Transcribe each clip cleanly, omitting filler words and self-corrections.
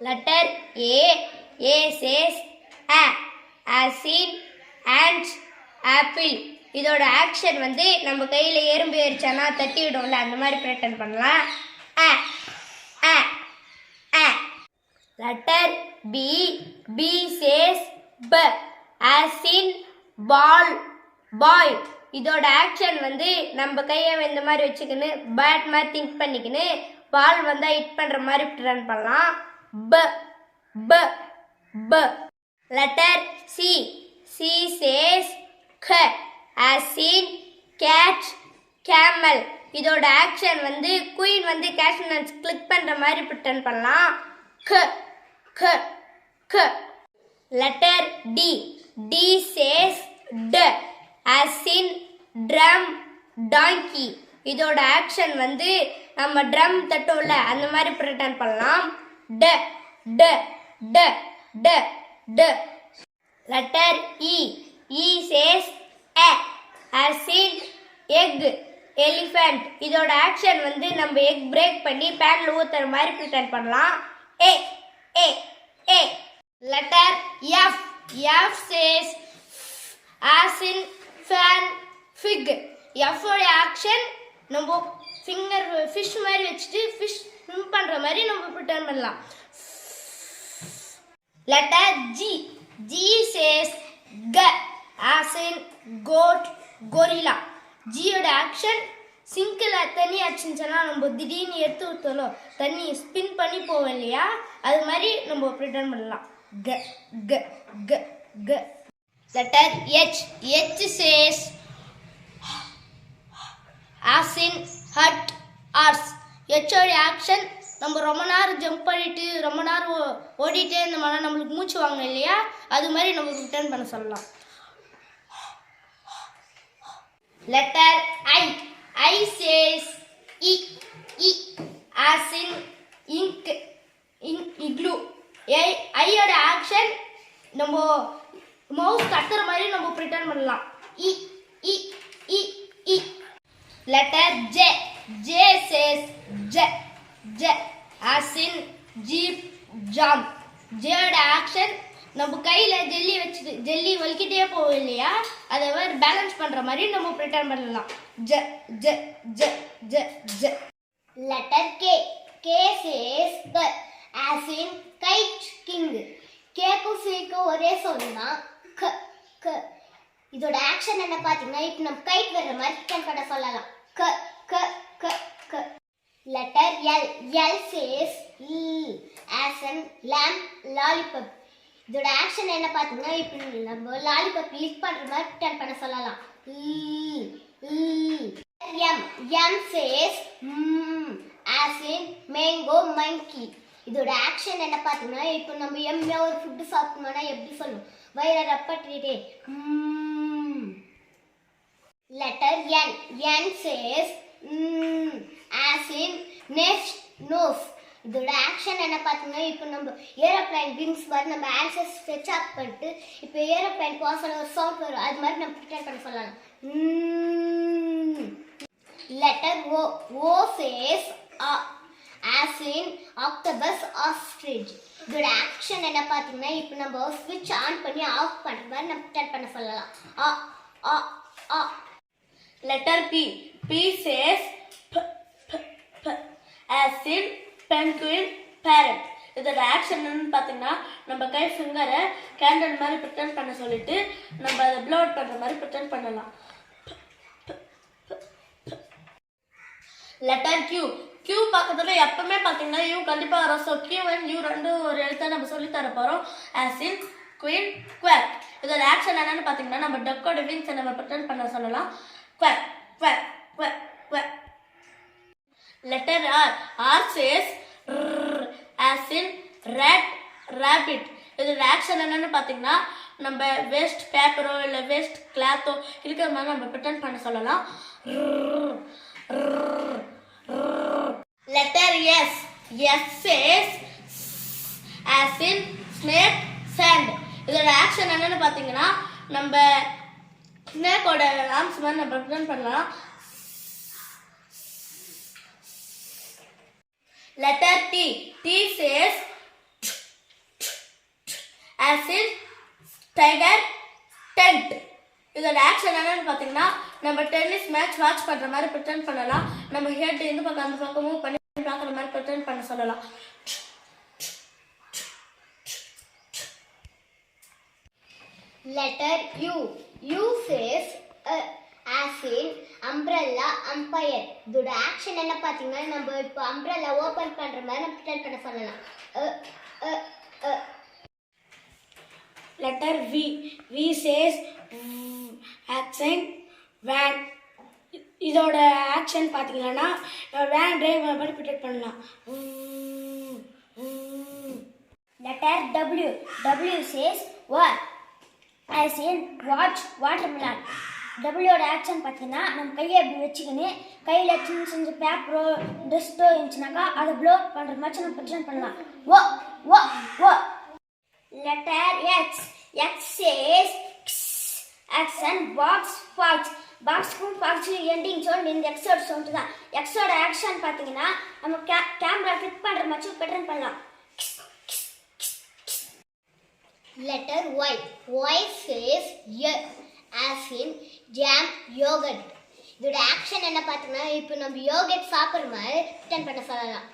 Letter A. A says a. as in ant, apple. இதோட action வந்து நம்ம கையில் எறும்பு ஏறிச்சானா தட்டி விடும்ல, அந்த மாதிரி ப்ரெட்டன் பண்ணலாம். அ அ அ. Letter B. பி சேஸ் ப. as in ball, boy. இதோட ஆக்ஷன் வந்து நம்ம கையை இந்த மாதிரி வச்சுக்கின்னு பேட் மாதிரி திங்க் பண்ணிக்கின்னு பால் வந்தால் ஹிட் பண்ணுற மாதிரி ரன் பண்ணலாம். ப ப ப. Letter C. சி சேஸ் க. as in catch, camel. இதோட ஆக்ஷன் வந்து குயின் வந்து கேட்ச் கிளிக் பண்ணுற மாதிரி ப்ரிட்டன் பண்ணலாம். க க க. Letter D. டி சேஸ் ட. as in drum, donkey. இதோட ஆக்ஷன் வந்து நம்ம ட்ரம் தட்டோம்ல, அந்த மாதிரி ப்ரிட்டன் பண்ணலாம். ட ட ட ட ட. Letter E. E chase a. as in egg, elephant. இதோட ஆக்ஷன் வந்து நம்ம எக் பிரேக் பண்ணி பேன்ல ஊத்துற மாதிரி ப்ரிட்டன் பண்ணலாம். ஏ ஏ ஏ. Letter F. F says as in fan, fig. எஃபோட ஆக்ஷன் நம்ம ஃபிங்கர் ஃபிஷ் மாதிரி வச்சுட்டு ஃபிஷ் ஸ்விம் பண்ணுற மாதிரி நம்ம ப்ரிட்டன் பண்ணலாம். Letter G. ஜி சேஸ் க. as in goat, gorilla. ஜியோட ஆக்ஷன் சிங்கில் தண்ணி அடிச்சுன்னா நம்ம திடீர்னு எடுத்து ஊற்றணும், தண்ணி ஸ்பின் பண்ணி போவோம் இல்லையா, அது மாதிரி நம்ம ப்ரிட்டன் பண்ணலாம். க க க க. Letter H. H says as in hut, horse. எச்சோட ஆக்ஷன் நம்ம ரொம்ப நேரம் ஜம்ப் பண்ணிட்டு ரொம்ப நேரம் ஓடிட்டே இருந்தோம்னா நம்மளுக்கு மூச்சு வாங்க இல்லையா, அது மாதிரி நம்ம ரிட்டர்ன் பண்ண சொல்லலாம். Letter I. ஐ சேஸ் இ. இ as in இங்க், இக்ளூ. ஐயோட ஆக்ஷன் நம்ம மவுஸ் கத்துற மாதிரி நம்ம ப்ரிட்டன் பண்ணலாம். இ இ இ இ. Letter J. ஜே சேஸ் ஜ. ஜ as in ஜீப், ஜாம். ஜேயோட ஆக்ஷன் நம்ம கையில் ஜெல்லி வச்சுட்டு ஜெல்லி வலிக்கிட்டே போவோம் இல்லையா, அதை மாதிரி பேலன்ஸ் பண்ணுற மாதிரி நம்ம ப்ரிட்டன் பண்ணலாம். ஜ ஜ ஜ ஜ ஜ. Letter K. கே சேஸ் க. as in guide, king. கேக்கும் சீக்கும் ஒரே சொல்லுனா க க. இதோட ஆக்ஷன் என்ன பார்த்தீங்கன்னா இப்போ நம்ம கைட் வர்ற மாதிரி ப்ரிட்டன் பண்ண சொல்லலாம். க க க க. Letter L. L says as in lamb, lollipop. இதோட ஆக்ஷன் என்ன பார்த்தீங்கன்னா இப்போ நம்ம லாலிபப் லிக் பண்ணுற மாதிரி ப்ரிட்டன் பண்ண சொல்லலாம். M. M says as in mango, monkey. இதோட ஆக்ஷன் என்ன பார்த்தீங்கன்னா இப்போ நம்ம எம்மையாக ஒரு ஃபுட்டு சாப்பிட்டோம்னா எப்படி சொல்லுவோம், வயிறை ரப்பட்டிட்டே. Letter N. N says as in nest, nose. இதோட ஆக்ஷன் என்ன பார்த்தீங்கன்னா இப்போ நம்ம ஏரோப்ளைன் விங்ஸ் மாதிரி நம்ம ஆன்சர் ஸ்ட்ரெச் அப் பண்ணிட்டு இப்போ ஏரோப்ளைன் போக சொல்ல ஒரு சவுண்ட் வரும், அது மாதிரி நம்ம ப்ரிட்டன் பண்ண சொல்லலாம். Letter O. O says as in octopus, ostrich. இதோட ஆக்ஷன் என்ன பார்த்தீங்கன்னா இப்போ நம்ம ஸ்விட்ச் ஆன் பண்ணி ஆஃப் பண்ணுற மாதிரி நம்ம ப்ரிட்டன் பண்ண சொல்லலாம். ஆ ஆ ஆ. Letter B. B says as in penguin, parrot. இதோட ஆக்ஷன் என்னன்னு பார்த்தீங்கன்னா நம்ம கை ஃபிங்கரை கேண்டில் மாதிரி ப்ரிட்டன் பண்ண சொல்லிட்டு நம்ம அதை ப்ளோ அவுட் பண்ணுற மாதிரி ப்ரிட்டன் பண்ணலாம். Letter Q. கியூ பக்கத்தில் எப்பவுமே பார்த்தீங்கன்னா யூ கண்டிப்பாக வரும். ஸோ கியூ அண்ட் யூ ரெண்டும் ஒரு எழுத்தை நம்ம சொல்லித்தர போகிறோம். as in queen, quack. இதோட ஆக்ஷன் என்னன்னு பார்த்தீங்கன்னா நம்ம டக்கோட விங்ஸை நம்ம ப்ரிட்டன் பண்ண சொல்லலாம். Quack quack quack quack. Letter R. R says as in rat, rabbit. இதோட ஆக்ஷன் என்னன்னு பார்த்தீங்கன்னா நம்ம வேஸ்ட் பேப்பரோ இல்லை வேஸ்ட் கிளாத்தோ இருக்கிற மாதிரி நம்ம ப்ரிட்டன் பண்ண சொல்லலாம். Letter S. S says as in snake, sand. இதோட ஆக்ஷன் என்னன்னு பார்த்தீங்கன்னா நம்ம ஸ்னேக்கோட ஆர்ம்ஸ் மாதிரி நம்ம ப்ரிட்டன் பண்ணலாம். Letter T. T says as in tiger tent. இதோட ஆக்ஷன் என்னன்னு பார்த்தீங்கன்னா நம்ம டென்னிஸ் மேட்ச் வாட்ச் பண்ணுற மாதிரி ப்ரிட்டெண்ட் பண்ணலாம். நம்ம ஹெட் இந்த பக்கம் அந்த பக்கம் மூவ் பண்ணி பார்க்குற மாதிரி ப்ரிட்டெண்ட் பண்ண சொல்லலாம். Letter U. U says as in umbrella umpire. இதோட ஆக்ஷன் என்ன பார்த்தீங்கன்னா நம்ம இப்போ umbrella ஓப்பன் பண்ணுற மாதிரி நம்ம ப்ரிட்டெண்ட் பண்ண சொல்லலாம். Letter V. V says accent van. இதோட ஆக்ஷன் பார்த்தீங்கன்னா வேன் டிரைவ் மாதிரி ப்ரிட்டெண்ட் பண்ணலாம். Letter W. W says what? As in watch watermelon. டபிள்யூட ஆக்ஷன் பார்த்தீங்கன்னா நம்ம கையை அப்படி வச்சுக்கின்னு கையில் சின்ன சின்ன பேப்பரோ டஸ்ட்டோ இருந்துச்சுனாக்கா அதை ப்ளோ பண்ணுற மாதிரி நம்ம ப்ரிட்டெண்ட் பண்ணலாம். ஓ ஓ ஓ. Letter X. X says action box box. பாக்ஸுக்கும் பாக்ஸுக்கும் எண்டிங் சவுண்ட் இந்த எக்ஸோட சவுண்டு தான். எக்ஸோட ஆக்ஷன் பார்த்தீங்கன்னா நம்ம கேமரா ஃபிட் பண்ணுற மாதிரி ப்ரிட்டெண்ட் பண்ணலாம். Letter Y. Y says as in jam yogurt. இதோட ஆக்ஷன் என்ன பார்த்தோம்னா இப்போ நம்ம யோகட் சாப்பிட்ற மாதிரி ப்ரிட்டெண்ட் பண்ண சொல்லலாம்.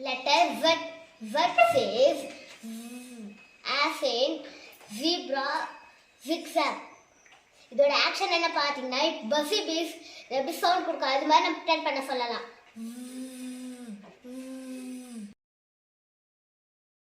Letter Z. Z says as in zebra zigzag. இதோட ஆக்ஷன் என்ன பார்த்தீங்கன்னா பஸ்ஸி பீஸ் எப்படி சவுண்ட் கொடுக்கும் அது மாதிரி நம்ம ப்ரிட்டெண்ட் பண்ண சொல்லலாம்.